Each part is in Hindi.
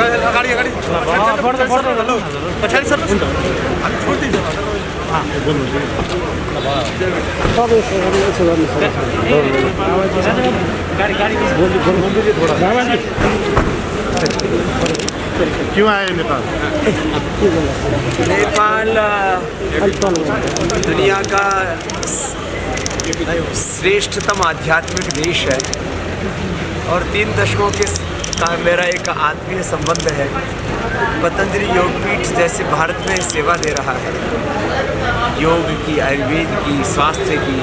गाडी गाडी पछाडि सर्नुहोस् न हामी छोड्दिन्छौँ क्यों आए नेपाल? नेपाल दुनिया का श्रेष्ठतम आध्यात्मिक देश है और 3 दशकों के का मेरा एक आत्मीय संबंध है। पतंजलि योगपीठ जैसे भारत में सेवा दे रहा है, योग की, आयुर्वेद की, स्वास्थ्य की,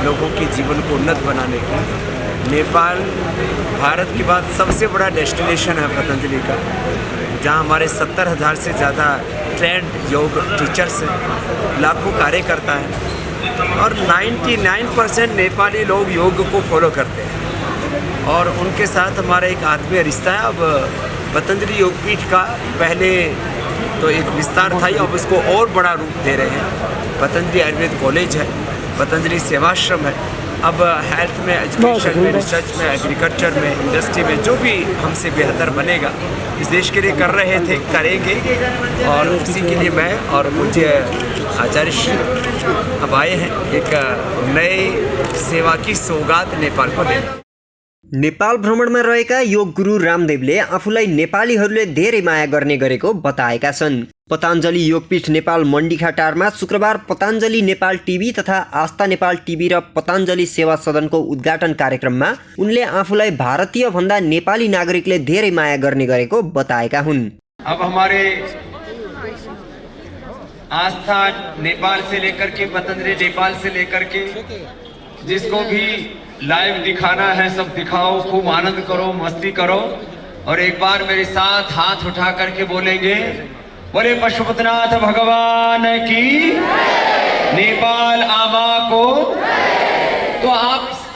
लोगों के जीवन को उन्नत बनाने की। नेपाल भारत के बाद सबसे बड़ा डेस्टिनेशन है पतंजलि का, जहाँ हमारे 70,000 से ज़्यादा ट्रेंड योग टीचर्स हैं, लाखों कार्यकर्ता हैं और 99% नेपाली लोग योग को फॉलो करते हैं और उनके साथ हमारा एक आत्मीय रिश्ता है। अब पतंजलि योगपीठ का पहले तो एक विस्तार था, अब इसको और बड़ा रूप दे रहे हैं। पतंजलि आयुर्वेद कॉलेज है, पतंजलि सेवाश्रम है। अब हेल्थ में, एजुकेशन में, रिसर्च में, एग्रीकल्चर में, इंडस्ट्री में जो भी हमसे बेहतर बनेगा इस देश के लिए कर रहे थे, करेंगे। और उसी के लिए मैं और मुझे आचार्य श्री अब आए हैं एक नए सेवा की सौगात नेपाल को देने। नेपाल भ्रमणमा रहेका योग गुरु रामदेवले आफूलाई नेपालीहरूले धेरै माया गर्ने गरेको बताएका छन्। पतञ्जलि योगपीठ नेपाल मण्डीखाटारमा शुक्रबार पतञ्जलि नेपाल टिभी तथा आस्था नेपाल टिभी र पतञ्जलि सेवा सदनको उद्घाटन कार्यक्रममा उनले आफूलाई भारतीय भन्दा नेपाली नागरिकले धेरै माया गर्ने गरेको बताएका हुन्। अब हमारे आस्था नेपाल से लेकर के पतंजलि नेपाल से लेकर के जिसको भी लाइव दिखाना है सब दिखाओ, खूब आनंद करो, मस्ती करो और एक बार मेरे साथ हाथ उठा करके बोलेंगे, बोले पशुपतिनाथ भगवान की, नेपाल आमा को। तो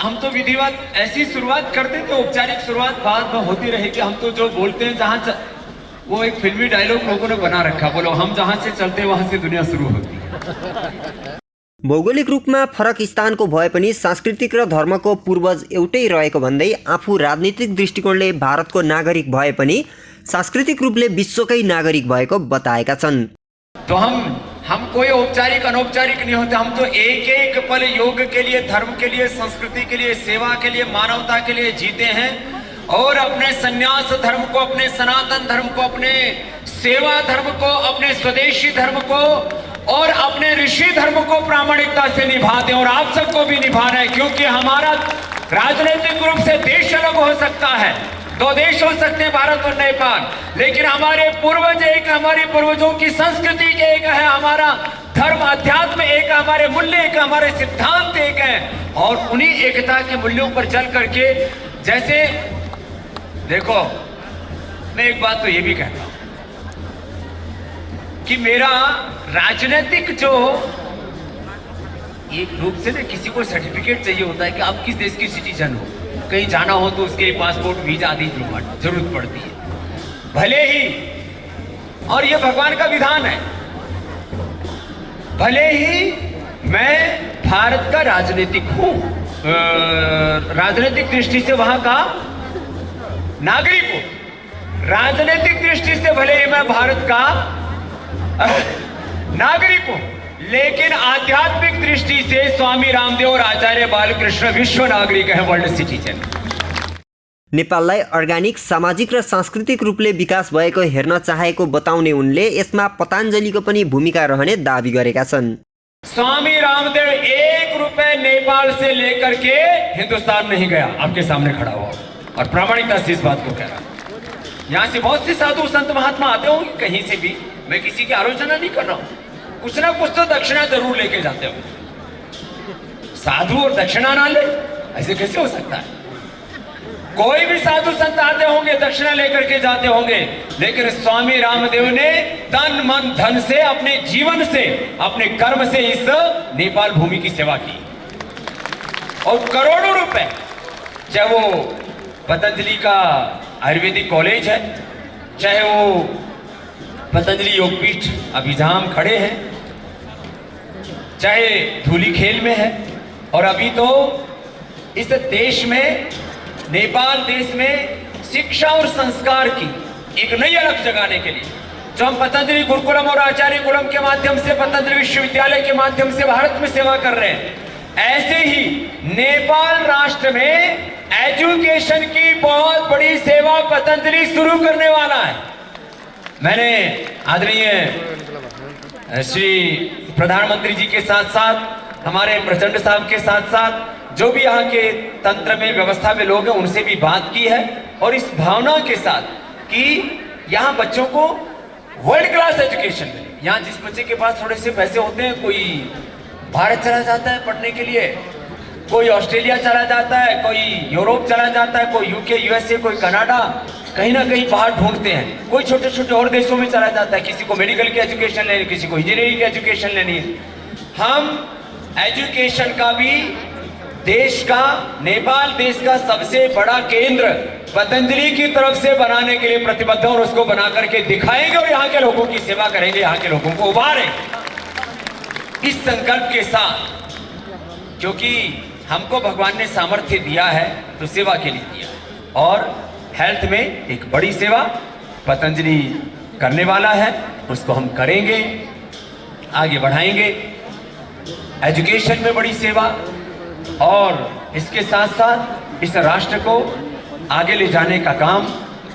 हम तो विधिवत ऐसी शुरुआत करते तो औपचारिक शुरुआत बाद में होती रहेगी। हम तो जो बोलते हैं जहाँ वो एक फिल्मी डायलॉग लोगों ने बना रखा, बोलो हम जहाँ से चलते वहाँ से दुनिया शुरू होती है। भौगोलिक रूपमा फरक स्थानको भए पनि सांस्कृतिक र धर्मको पूर्वज एउटै रहेको भन्दै आफू राजनीतिक दृष्टिकोणले भारतको नागरिक भए पनि सांस्कृतिक रूपले विश्वकै नागरिक भएको बताएका छन्। तो हम कोई औपचारिक अनौपचारिक नहीं होते, हम तो एक एक पल योग के लिए, धर्म के लिए, संस्कृति के लिए, सेवा के लिए, मानवता के लिए जीते हैं और अपने संन्यास धर्म को, अपने सनातन धर्म को, अपने सेवा धर्म को, अपने स्वदेशी धर्म को और अपने ऋषि धर्म को प्रामाणिकता से निभाते हैं और आप सबको भी निभाना है, क्योंकि हमारा राजनीतिक रूप से देश अलग हो सकता है, 2 देश हो सकते हैं, भारत और नेपाल, लेकिन हमारे पूर्वज एक, हमारे पूर्वजों की संस्कृति के एक है, हमारा धर्म अध्यात्म एक, हमारे मूल्य एक, हमारे सिद्धांत एक है और उन्हीं एकता के मूल्यों पर चल करके, जैसे देखो मैं एक बात तो ये भी कहता हूं कि मेरा राजनीतिक जो एक रूप से ना किसी को सर्टिफिकेट चाहिए होता है कि आप किस देश के सिटीजन हो, कहीं जाना हो तो उसके लिए पासपोर्ट, वीजा आदि जरूरत पड़ती है, भले ही, और ये भगवान का विधान है, भले ही मैं भारत का राजनीतिक हूं, राजनीतिक दृष्टि से वहां का नागरिक हूं, राजनीतिक दृष्टि से भले ही मैं भारत का नागरिक हूं, लेकिन आध्यात्मिक दृष्टि से स्वामी रामदेव और आचार्य बालकृष्ण विश्व नागरिक है, वर्ल्ड सिटीजन। नेपाललाई अर्गानिक, सामाजिक र सांस्कृतिक रूपले विकास भएको हेर्न चाहेको बताउने उनले यसमा पतञ्जलिको पनि भूमिका रहने दाबी गरेका छन्। स्वामी रामदेव 1 रुपए नेपाल से लेकर के हिंदुस्तान नहीं गया, आपके सामने खड़ा हुआ और प्रामाणिकता से इस बात को कह रहा। यहाँ से बहुत से साधु संत महात्मा आते होंगे कहीं से भी, मैं किसी की आलोचना नहीं कर रहा हूं, कुछ ना कुछ तो दक्षिणा जरूर लेके जाते हो। साधु और दक्षिणा ना ले, ऐसे कैसे हो सकता है? कोई भी साधु संत आते होंगे, दक्षिणा लेकर के जाते होंगे, लेकिन स्वामी रामदेव ने तन मन धन से, अपने जीवन से, अपने कर्म से इस नेपाल भूमि की सेवा की और करोड़ों रुपए, चाहे वो पतंजलि का आयुर्वेदिक कॉलेज है, चाहे वो पतंजलि योगपीठ अभी जहां हम खड़े हैं, चाहे धूलीखेल में है, और अभी तो इस देश में, नेपाल देश में शिक्षा और संस्कार की एक नई अलग जगाने के लिए, जो हम पतंजलि गुरुकुलम और आचार्य कुलम के माध्यम से, पतंजलि विश्वविद्यालय के माध्यम से भारत में सेवा कर रहे हैं, ऐसे ही नेपाल राष्ट्र में एजुकेशन की बहुत बड़ी सेवा पतंजलि शुरू करने वाला है। मैंने आदरणीय श्री प्रधानमंत्री जी के साथ साथ हमारे प्रचंड साहब के साथ साथ जो भी यहाँ के तंत्र में व्यवस्था में लोग हैं उनसे भी बात की है, और इस भावना के साथ कि यहाँ बच्चों को वर्ल्ड क्लास एजुकेशन मिले। यहाँ जिस बच्चे के पास थोड़े से पैसे होते हैं, कोई भारत चला जाता है पढ़ने के लिए, कोई ऑस्ट्रेलिया चला जाता है, कोई यूरोप चला जाता है, कोई यूके, यूएसए, कोई कनाडा, कहीं ना कहीं बाहर ढूंढते हैं, कोई छोटे छोटे और देशों में चला जाता है, किसी को मेडिकल की एजुकेशन लेनी, किसी को इंजीनियरिंग की एजुकेशन लेनी है। हम एजुकेशन का भी देश का, नेपाल देश का सबसे बड़ा केंद्र पतंजलि की तरफ से बनाने के लिए प्रतिबद्ध, और उसको बना करके दिखाएंगे और यहाँ के लोगों की सेवा करेंगे, यहाँ के लोगों को उभारेंगे इस संकल्प के साथ, क्योंकि हमको भगवान ने सामर्थ्य दिया है तो सेवा के लिए दिया है, और हेल्थ में एक बड़ी सेवा पतंजलि करने वाला है, उसको हम करेंगे, आगे बढ़ाएंगे। एजुकेशन में बड़ी सेवा, और इसके साथ साथ इस राष्ट्र को आगे ले जाने का काम,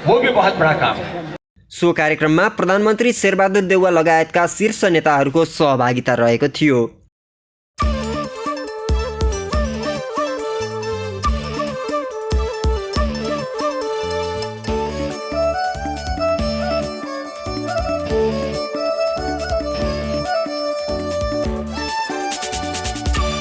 वो भी बहुत बड़ा काम है। सो कार्यक्रममा प्रधानमन्त्री शेरबहादुर देउवा लगायतका शीर्ष नेताहरूको सहभागिता रहेको थियो।